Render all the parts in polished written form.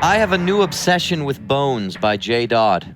I have a new obsession with bones by J. Dodd.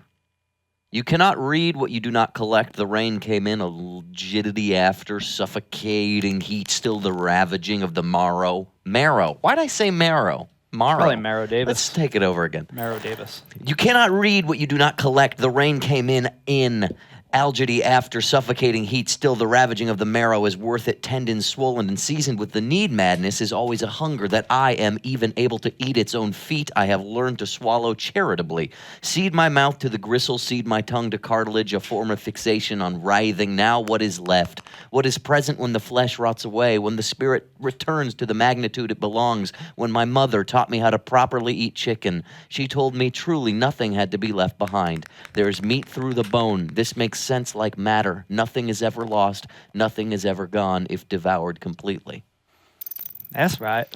You cannot read what you do not collect. The rain came in, a rigidity after, suffocating heat, still the ravaging of the marrow. Marrow. Why'd I say marrow? Marrow. Probably Marrow Davis. Let's take it over again. Marrow Davis. You cannot read what you do not collect. The rain came in. Algidy after suffocating heat, still the ravaging of the marrow is worth it. Tendons swollen and seasoned with the need madness is always a hunger that I am even able to eat its own feet. I have learned to swallow charitably. Seed my mouth to the gristle, seed my tongue to cartilage, a form of fixation on writhing. Now what is left? What is present when the flesh rots away, when the spirit returns to the magnitude it belongs? When my mother taught me how to properly eat chicken, she told me truly nothing had to be left behind. There is meat through the bone. This makes sense like matter. Nothing is ever lost. Nothing is ever gone if devoured completely. That's right.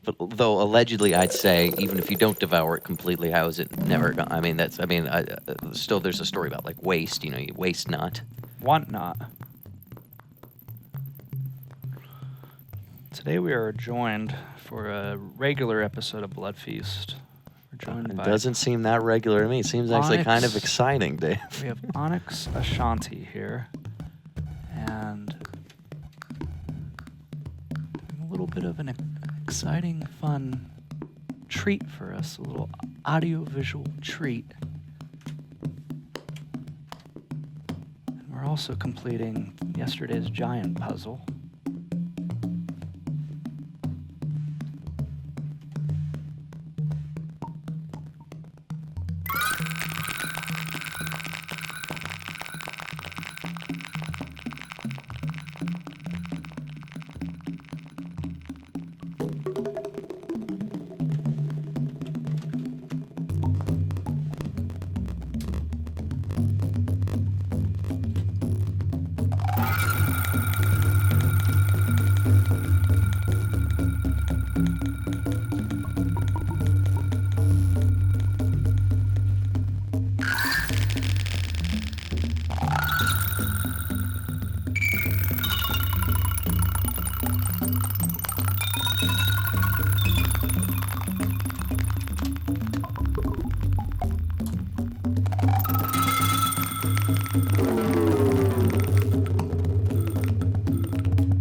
But though allegedly, I'd say even if you don't devour it completely, how is it never gone? I mean, still there's a story about like waste. You know, you waste not. Want not. Today we are joined for a regular episode of Bloodfeast. It doesn't seem that regular to me. It seems actually kind of exciting, Dave. We have Onyx Ashanti here, and a little bit of an exciting, fun treat for us, a little audio-visual treat. And we're also completing yesterday's giant puzzle.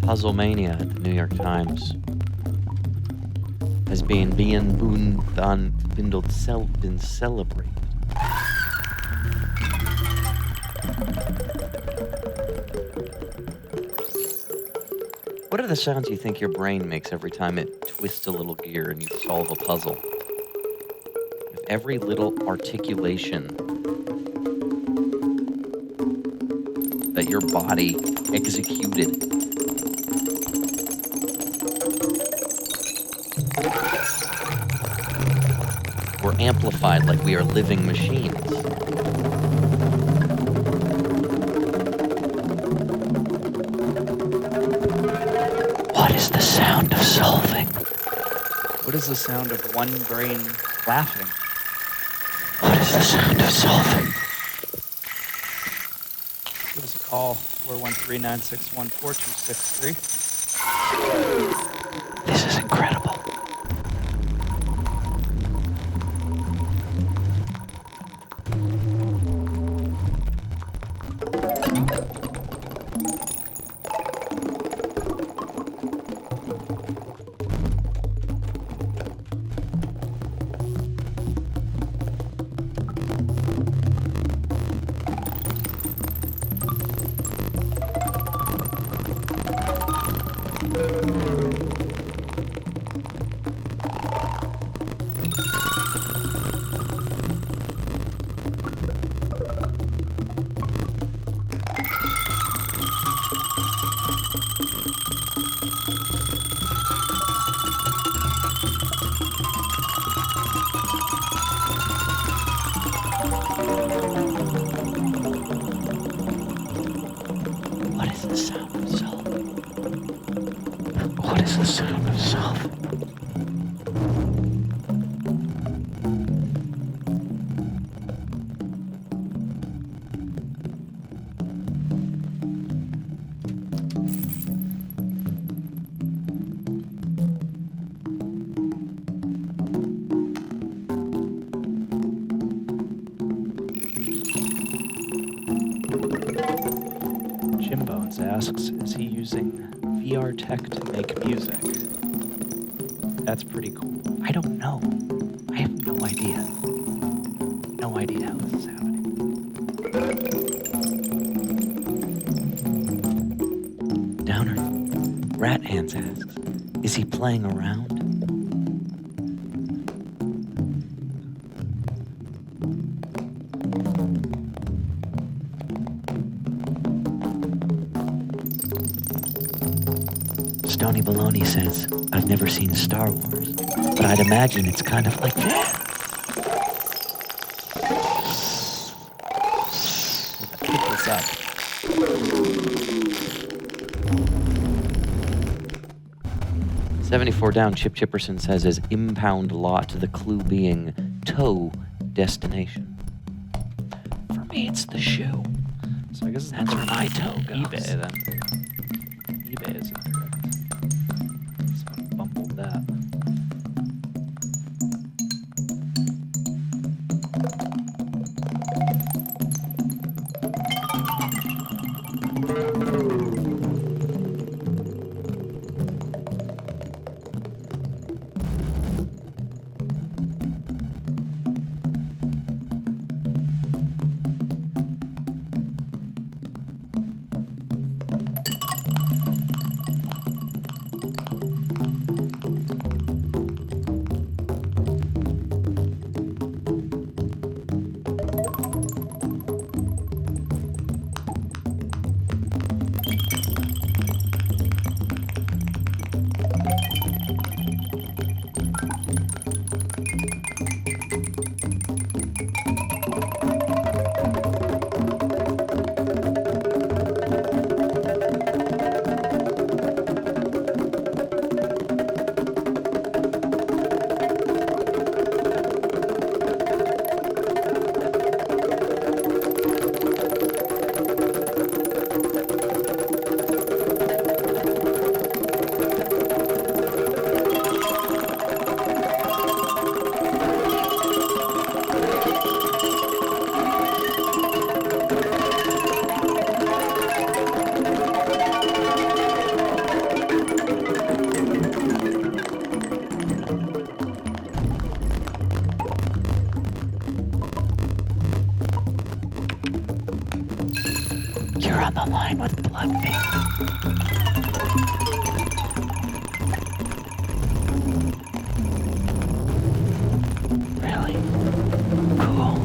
Puzzle Mania at the New York Times has been celebrated. What are the sounds you think your brain makes every time it twists a little gear and you solve a puzzle? If every little articulation that your body executed were amplified like we are living machines. What is the sound of solving? What is the sound of one brain laughing? What is the sound of solving? Give us a call, 413-961-4263. This is incredible. Jim Bones asks, is he using VR tech to make music? That's pretty cool. I don't know. I have no idea. No idea how this is happening. Downer, Rat Hands asks, is he playing around? Stony Baloney says, I've never seen Star Wars, but I'd imagine it's kind of like that. Pick this up. $74 down, Chip Chipperson says, as impound lot, the clue being tow destination. For me, it's the shoe. So I guess That's where my toe goes. eBay then. eBay is incorrect. Someone bumbled that. You're on the line with Bloodfeast. Really? Cool.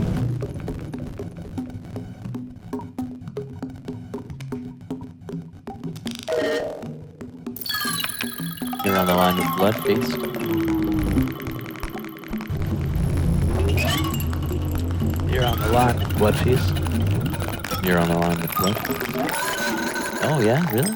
You're on the line with Bloodfeast. You're on the line with Bloodfeast. You're on the line with Blood. Oh yeah, really?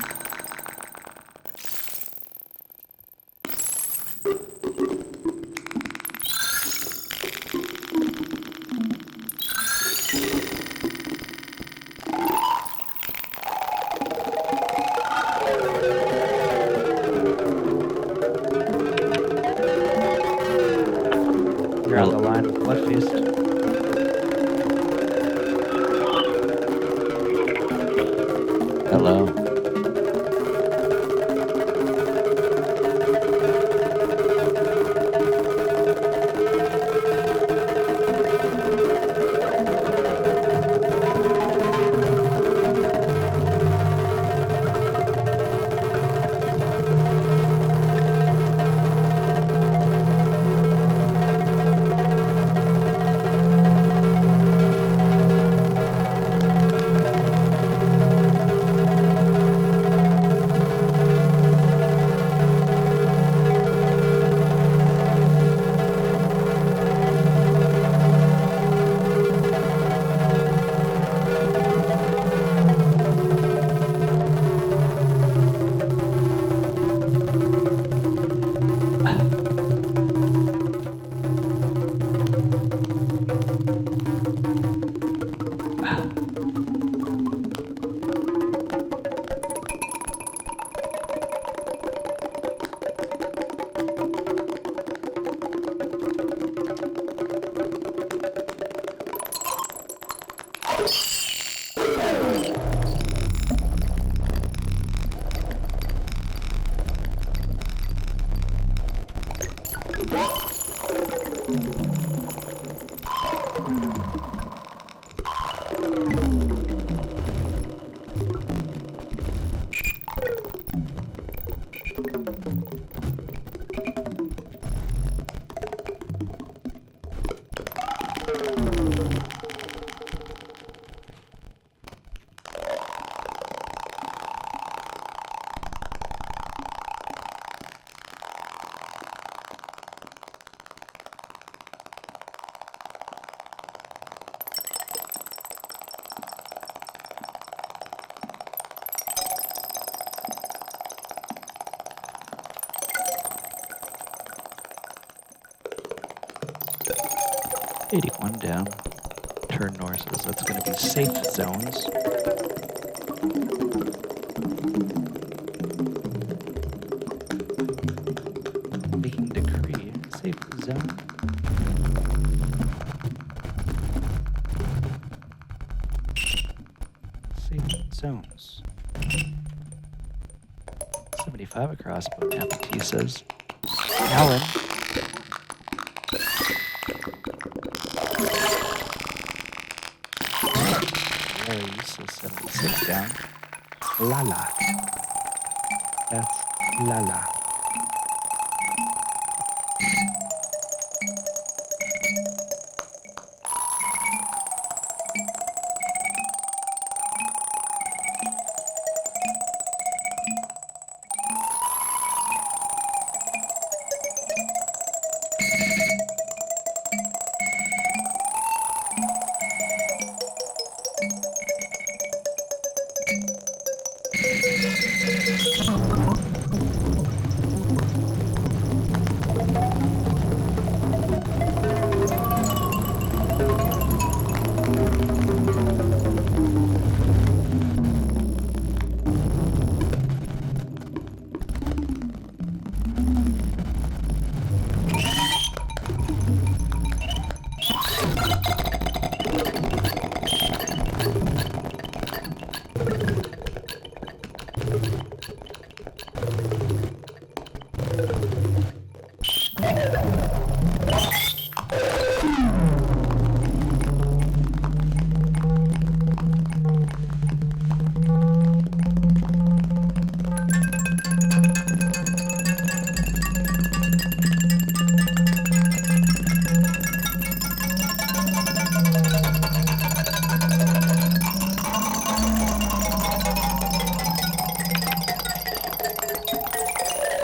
You're on the line with Bloodfeast. Hello. 81 down. Turn north says that's going to be safe zones. Making decree. Safe zone. Safe zones. 75 across, but Apple says. Alan. Larry says 76 down. Lala. That's Lala.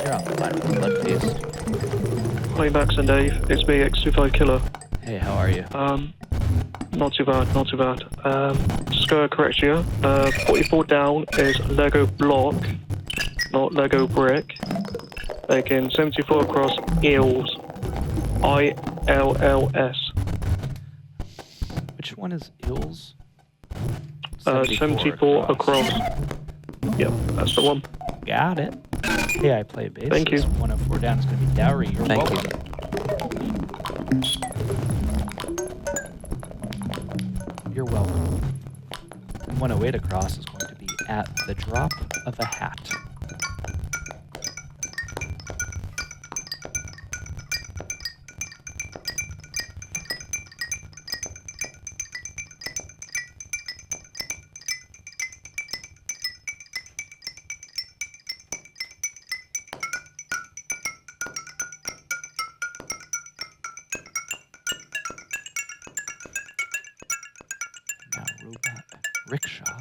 You're on the line with Bloodfeast. Hi Max and Dave, it's me, X25 Killer. Hey, how are you? Not too bad, not too bad. Just gonna correct you. 44 down is Lego block, not Lego brick. Making 74 across Ills. ILLS. Which one is Ills? 74 across. Yep, that's the one. Got it. Hey, I play bass. Thank you. 104 down is going to be Dowry. You're Thank welcome. You're welcome. And 108 across is going to be At the Drop of a Hat. Now robot Rickshaw.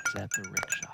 Is at the Rickshaw.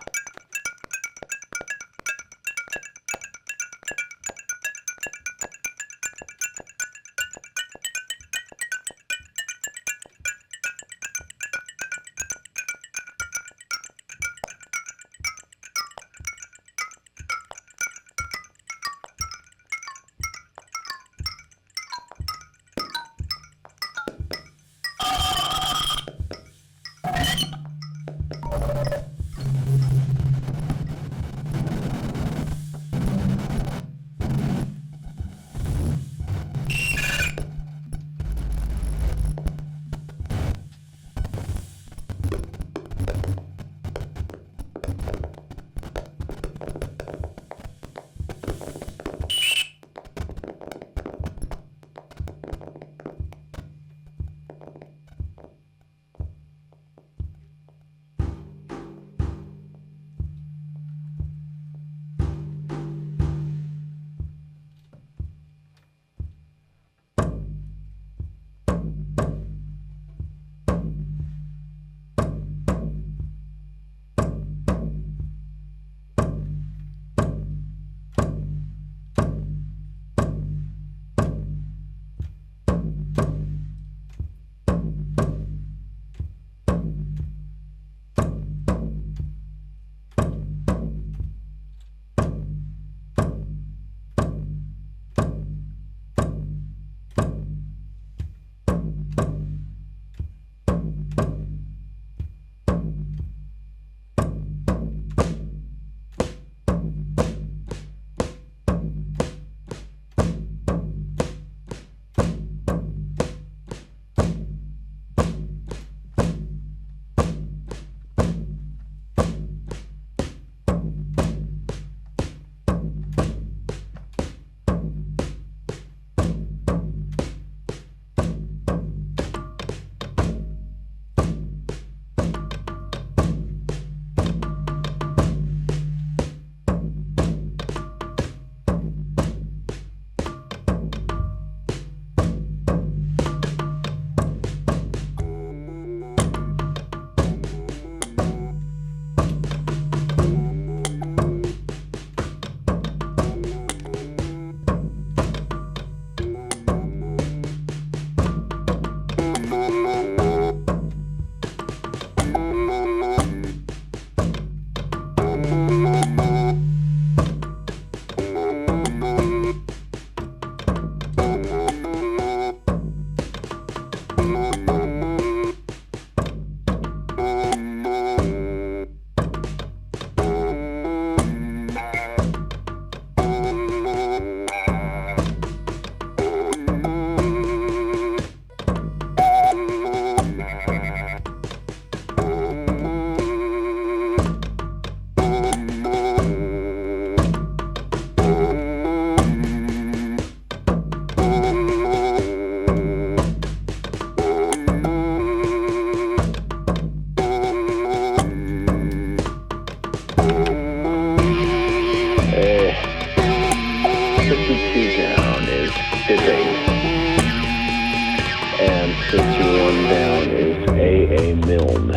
51 down is A.A. Milne.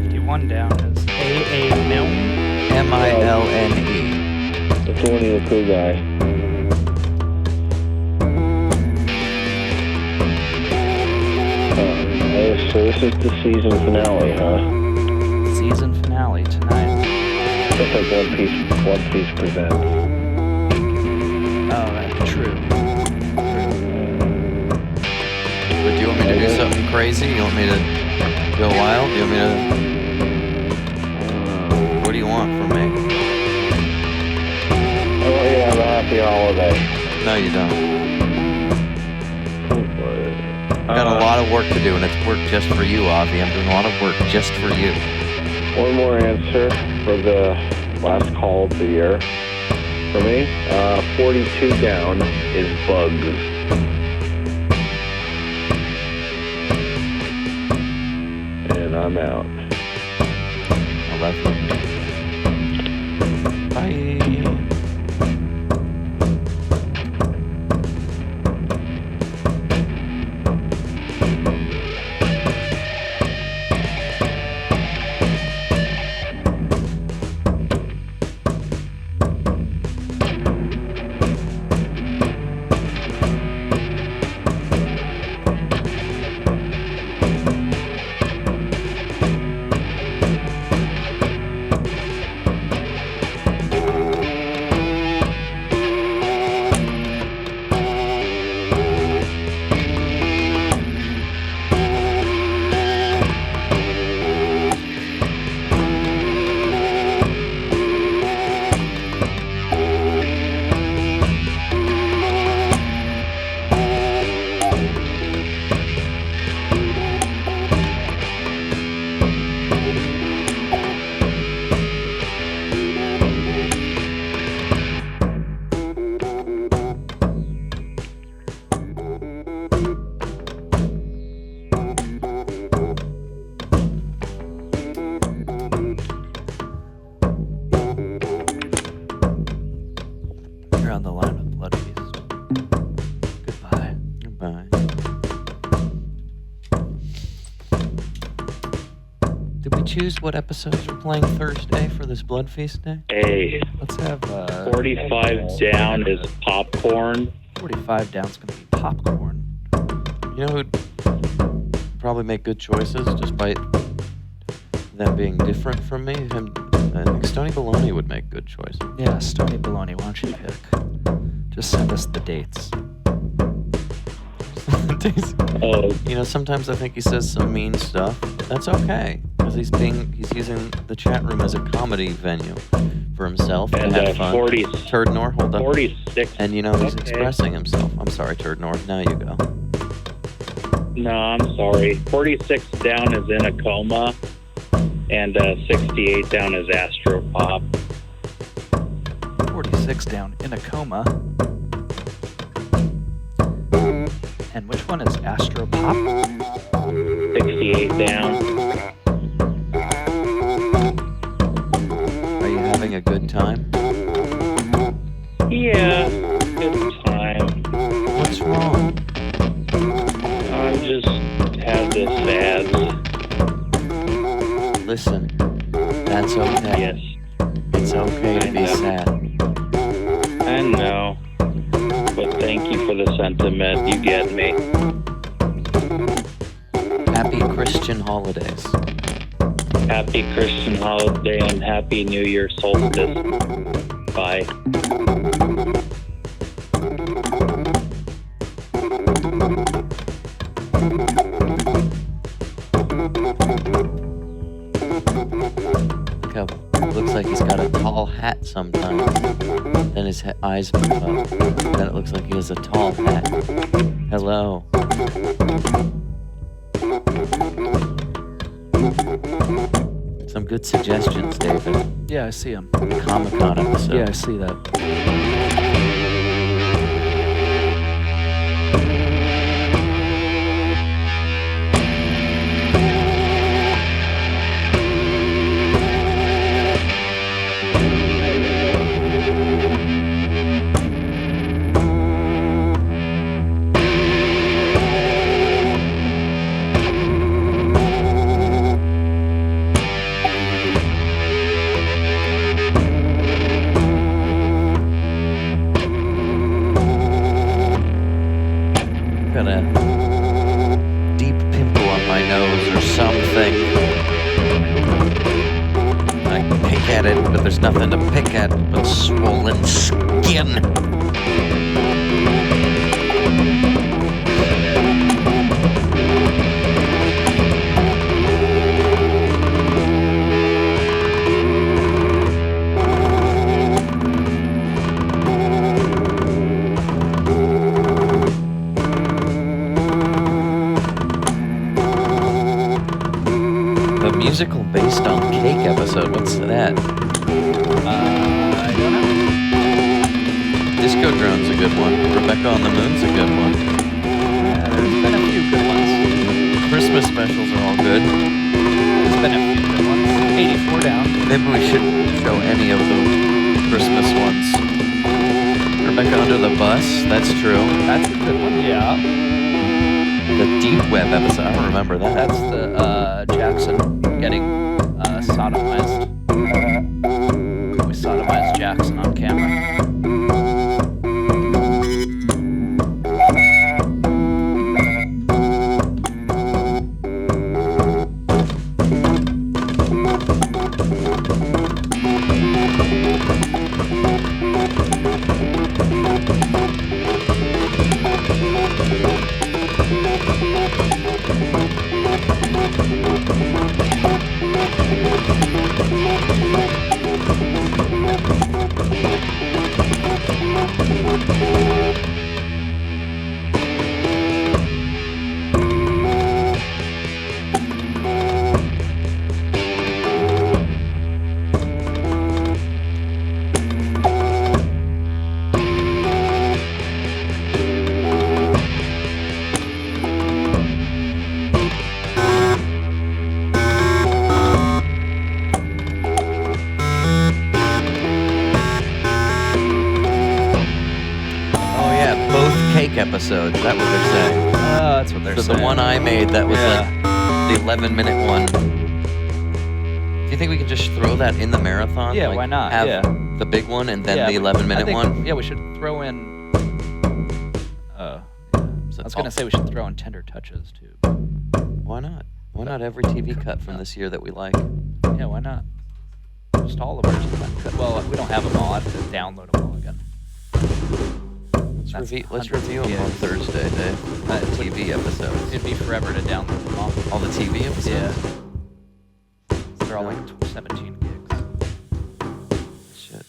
51 down is A.A. Milne. Milne. That's the Winnie the Pooh guy. So this is the season finale, huh? Season finale tonight. Just like One Piece presents. Oh, that's true. But do you want me to do something crazy? You want me to go wild? Do you want me to... What do you want from me? I want you to have a happy holiday. No, you don't. I got a lot of work to do, and it's work just for you, Avi. I'm doing a lot of work just for you. One more answer for the last call of the year. For me, 42 down is bugs. And I'm out. Bye. You're on the line with Bloodfeast. Goodbye. Goodbye. Did we choose what episodes we're playing Thursday for this Bloodfeast day? Hey, Let's have 45 down is popcorn. 45 down's going to be popcorn. You know who'd probably make good choices despite them being different from me? I think Stony Baloney would make good choices. Yeah, Stony Baloney, why don't you pick? Just send us the dates. Oh, You know, sometimes I think he says some mean stuff. That's okay, because he's using the chat room as a comedy venue for himself to and have fun. 40, Turd Nor, hold up. 46. And you know, he's Okay. expressing himself. I'm sorry, Turd Nor. Now you go. No, I'm sorry. 46 down is in a coma, and 68 down is Astropop. 46 down in a coma. And which one is Astropop? 68 down. Are you having a good time? Yeah, good time. What's wrong? I just have this ads. Listen, that's okay. Yes, It's okay to be sad. I know. But thank you for the sentiment. You get me. Happy Christian holidays. Happy Christian holiday and happy New Year solstice. Bye. Look how it looks like he's got a tall hat sometimes. Then his eyes move up. Then it looks like he has a tall hat. Hello. Some good suggestions, David. Yeah, I see him. Comic-Con episode. Yeah, I see that. got a deep pimple on my nose or something. I pick at it, but there's nothing to pick at but swollen skin. Musical based on Cake episode. What's that? I don't know. Disco Drone's a good one. Rebecca on the Moon's a good one. Yeah, there's been a few good ones. Christmas specials are all good. There's been a few good ones. 84 down. Maybe we should show any of the Christmas ones. Rebecca Under the Bus. That's true. That's a good one. Yeah. The Deep Web episode. I don't remember that. That's the Jackson getting sodomized. We sodomized Jackson on camera. Episodes. Is that what they're saying? That's what they're saying. The one I made that was like the 11-minute one. Do you think we could just throw that in the marathon? Yeah, like, why not? Have Yeah. the big one and then the 11-minute one? Yeah, we should throw in... I was going to say we should throw in Tender Touches, too. Why not? Why not every TV cut from this year that we like? Yeah, why not? Just all of ours. Well, we don't have them all. I have to download them all again. Let's review them on Thursday, Dave. TV episodes. It'd be forever to download them all. All the TV episodes? Yeah. They're all like 17 gigs. Shit.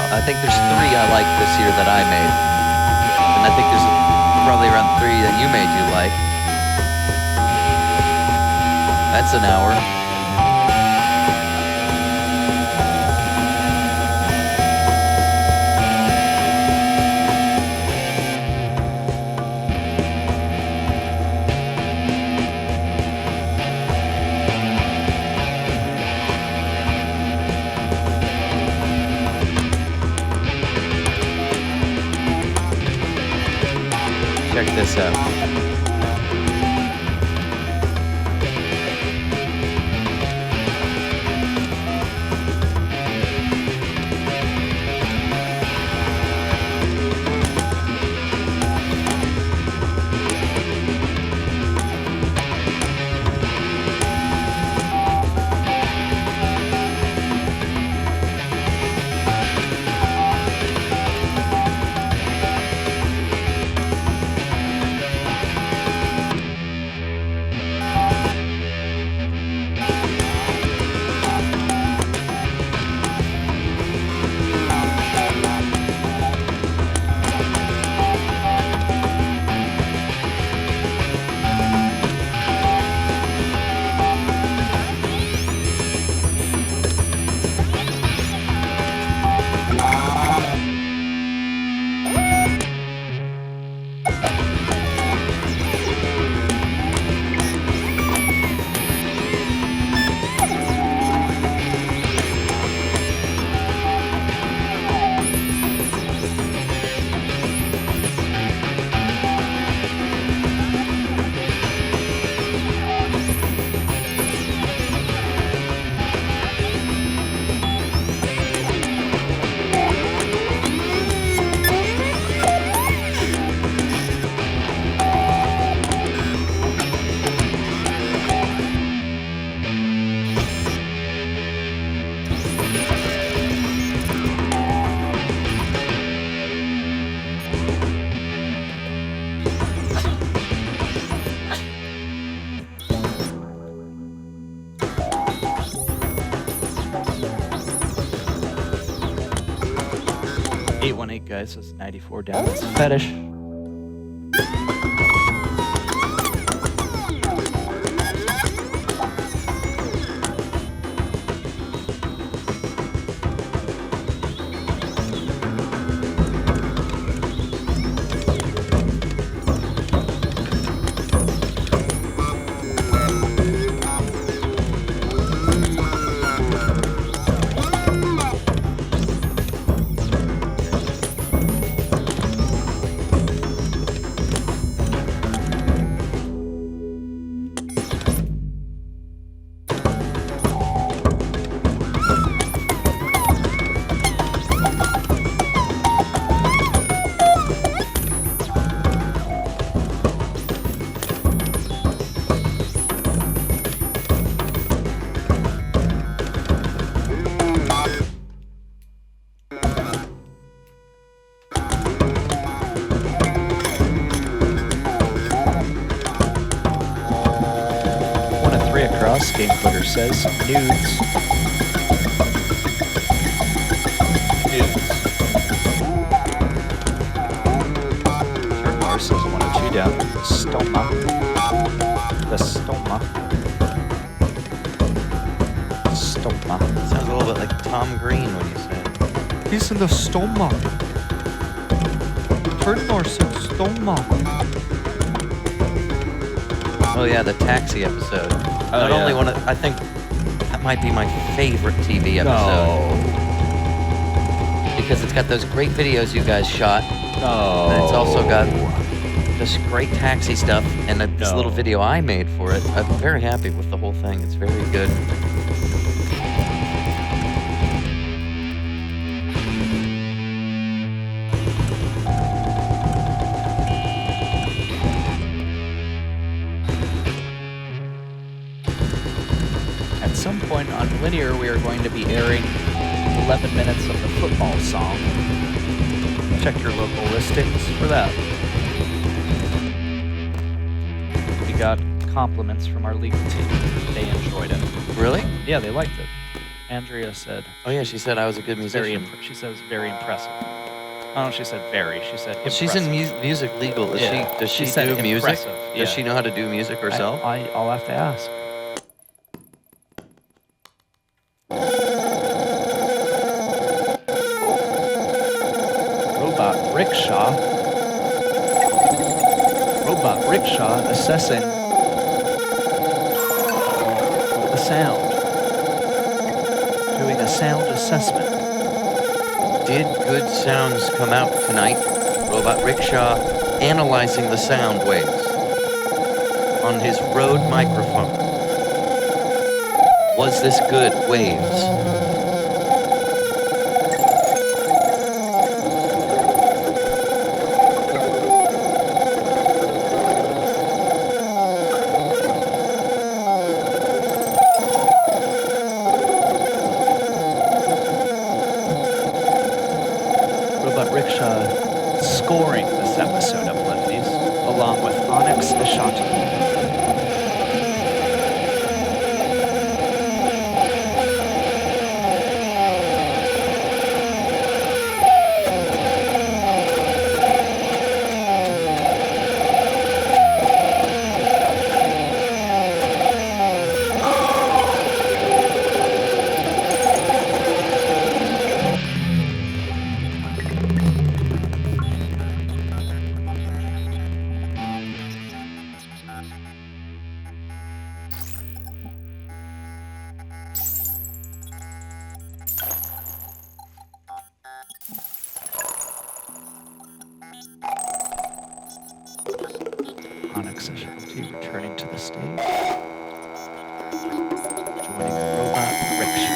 I think there's 3 I like this year that I made. And I think there's probably around 3 that you made you like. That's an hour. Check this out. 818 guys is 94 down. It's Fetish. Game footer says nudes. Third bar says 102 down. Stoma. The stoma. Stoma. Sounds a little bit like Tom Green when you say it. He's in the stoma. Third bar says stoma. Oh yeah, the taxi episode. Not only one of, I think that might be my favorite TV episode. Because it's got those great videos you guys shot. And it's also got this great taxi stuff and this little video I made for it. I'm very happy with the whole thing. It's very good. At some point on Linear, we are going to be airing 11 minutes of the football song. Check your local listings for that. We got compliments from our legal team. They enjoyed it. Really? Yeah, they liked it. Andrea said. Oh yeah, she said I was a good musician. She said it was very impressive. Oh, she said very. She said impressive. She's in music legal. Does she said do music? impressive. Yeah. Does she know how to do music herself? I'll have to ask. Robot Rickshaw assessing the sound. Doing a sound assessment. Did good sounds come out tonight? Robot Rickshaw analyzing the sound waves on his Rode microphone. Was this good waves? Rickshaw scoring this episode of Bloodfeast, along with Onyx Ashanti. Onyx Ashanti returning to the stage, joining Robot Rickshaw.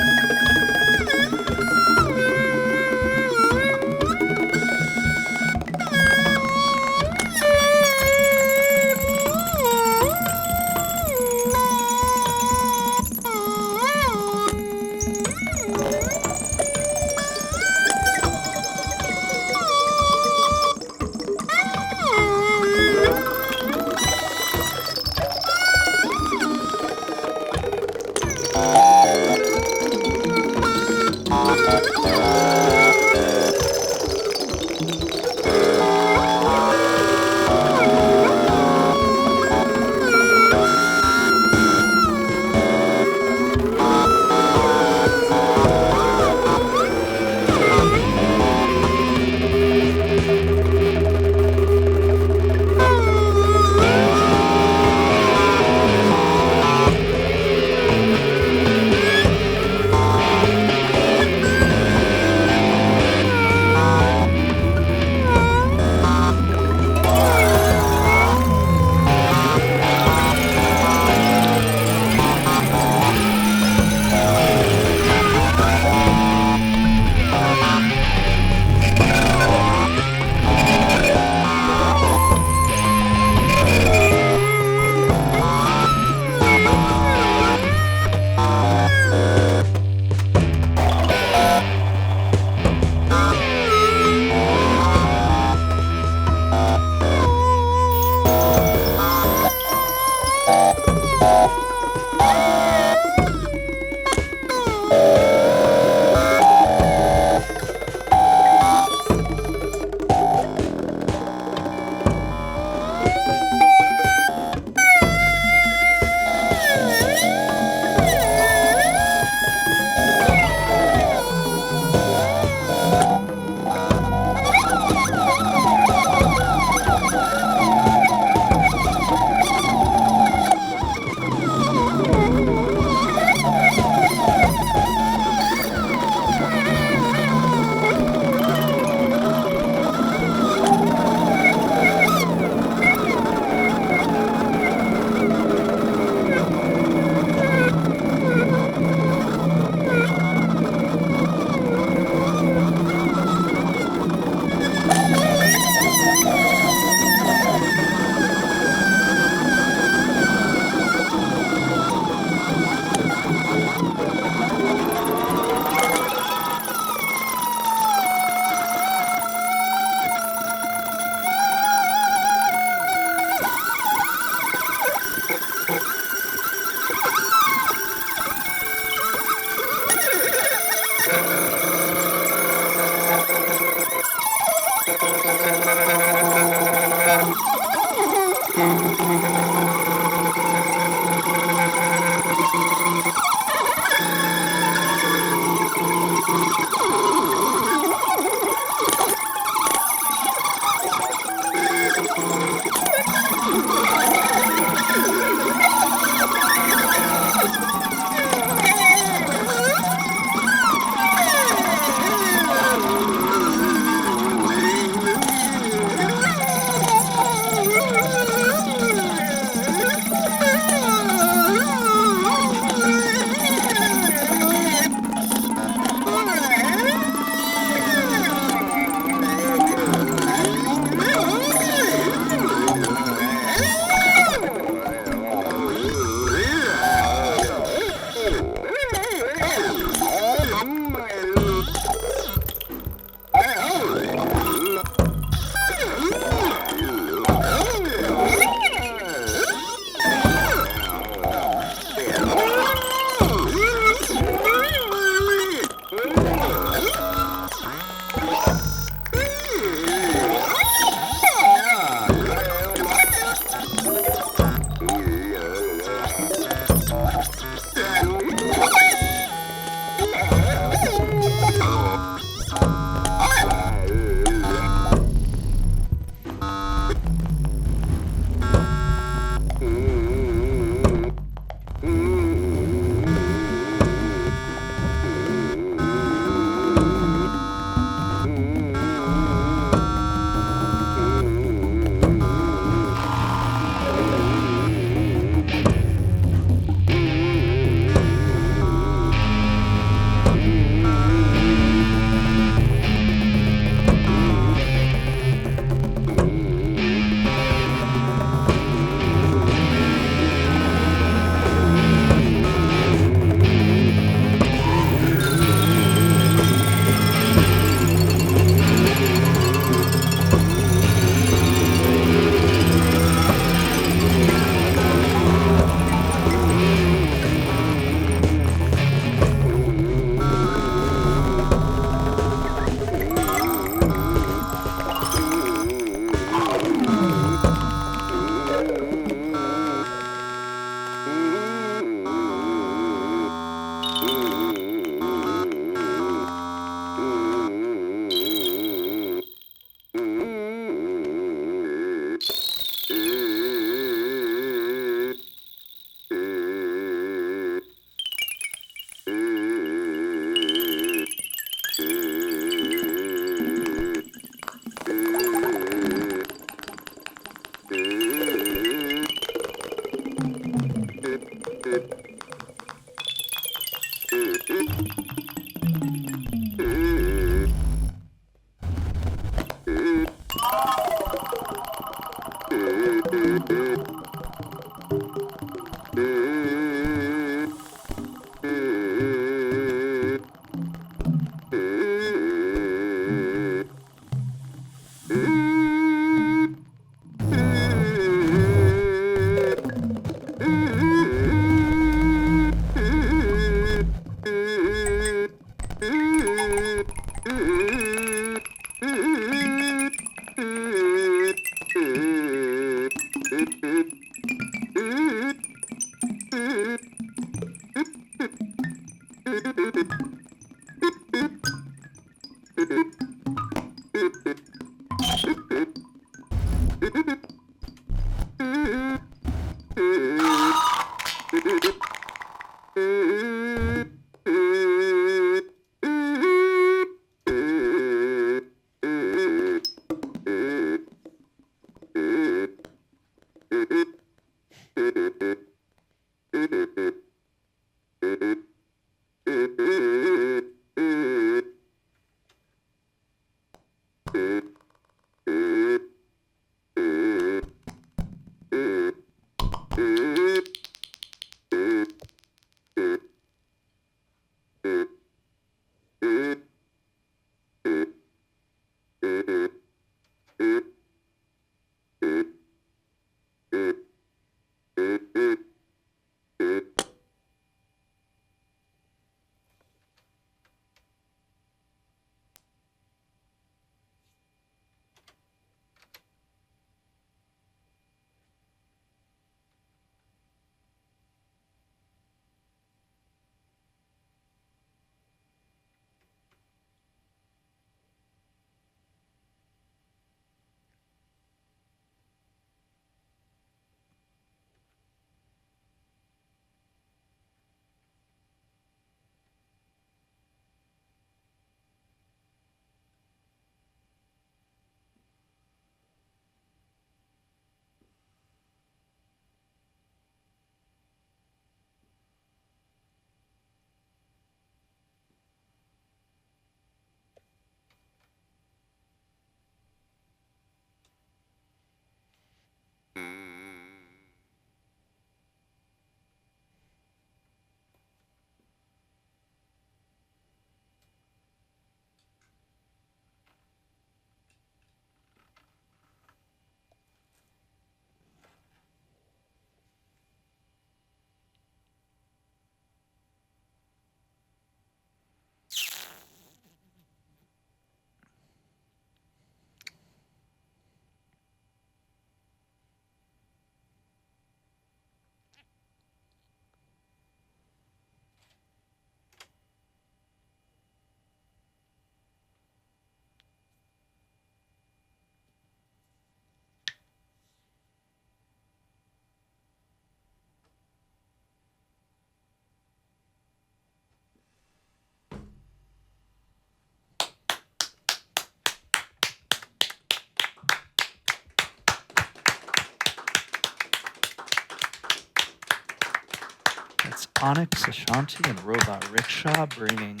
That's Onyx Ashanti and Robot Rickshaw bringing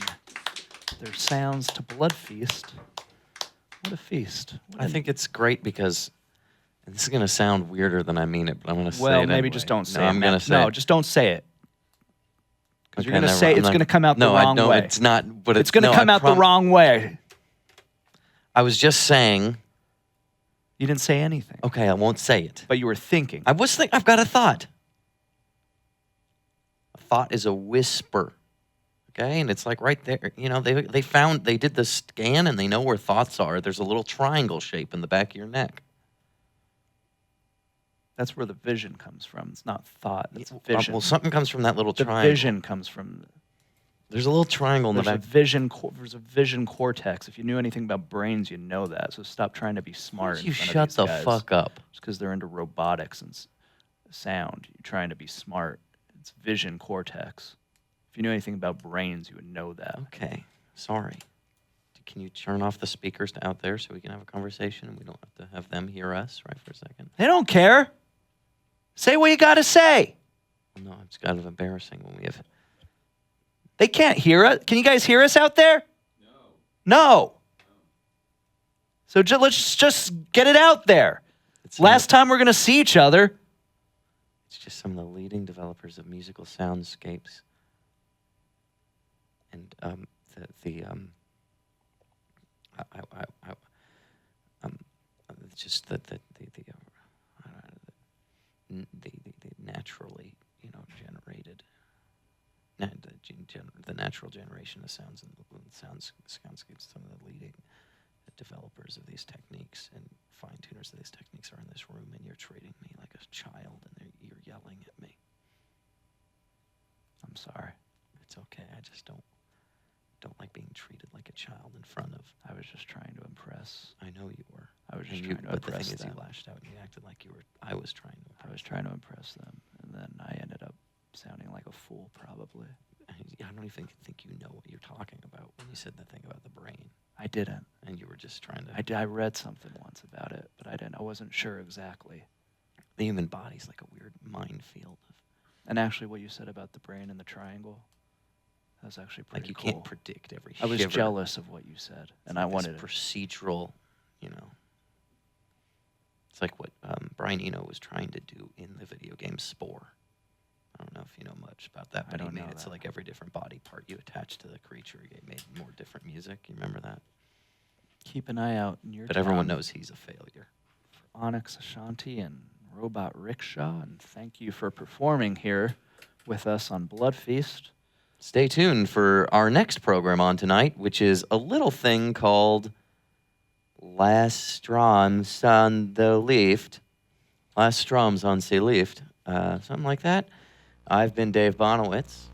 their sounds to Bloodfeast. What a feast. I think it's great because and this is going to sound weirder than I mean it, but I'm going to say it Well, maybe anyway. just don't say no, it. I'm going to say No, it. just don't say it. Because Okay, you're going to never- say I'm it's not- going to come out the no, wrong I know way. it's not, but It's going to no, come I out the wrong way. I was just saying, You didn't say anything. okay, I won't say it. But you were thinking. I was thinking, I've got a thought. A thought is a whisper. Okay, and it's like right there. You know, they did the scan and they know where thoughts are. There's a little triangle shape in the back of your neck. That's where the vision comes from. It's not thought. It's Yeah, vision. Well, something comes from that little the triangle. vision comes from. There's a little triangle in the There's a back. there's a vision cortex. If you knew anything about brains, you know that. So stop trying to be smart. You in front shut of the these guys. fuck up. Just because they're into robotics and sound, you're trying to be smart. It's vision cortex. If you knew anything about brains, you would know that. Okay, sorry. Can you turn off the speakers to out there so we can have a conversation and we don't have to have them hear us right for a second? They don't care. Say what you got to say. No, it's kind of embarrassing when we have. They can't hear us. Can you guys hear us out there? No. So let's just get it out there. Last time we're going to see each other. It's just some of the leading developers of musical soundscapes. And it's just the naturally, generated, the natural generation of sounds and soundscapes. Some of the leading developers of these techniques and fine tuners of these techniques are in this room, and you're treating me like a child, and you're yelling at me. I'm sorry. It's okay. I just don't like being treated like a child in front of. I was just trying to impress. I know you were. I was just And trying to but the impress thing is, them. you lashed out and you acted like I was trying to. I was trying to impress them, and then I ended up sounding like a fool, probably. I don't even think you know what you're talking about when you said the thing about the brain. I didn't. And you were just trying to. I read something once about it, but I wasn't sure exactly. The human body's like a weird minefield. And actually, what you said about the brain and the triangle, that was actually pretty Like you cool. can't predict every. I was shiver. jealous of what you said, and I wanted it. Procedural, It's like what Brian Eno was trying to do in the video game Spore. I don't know if you know much about that, but he made it so like every different body part you attach to the creature, it made more different music. You remember that? Keep an eye out in your But town everyone knows he's a failure. for Onyx Ashanti and Robot Rickshaw, and thank you for performing here with us on Bloodfeast. Stay tuned for our next program on tonight, which is a little thing called Last Stroms on the Lift. Last Stroms on the Lift. Something like that. I've been Dave Bonowitz.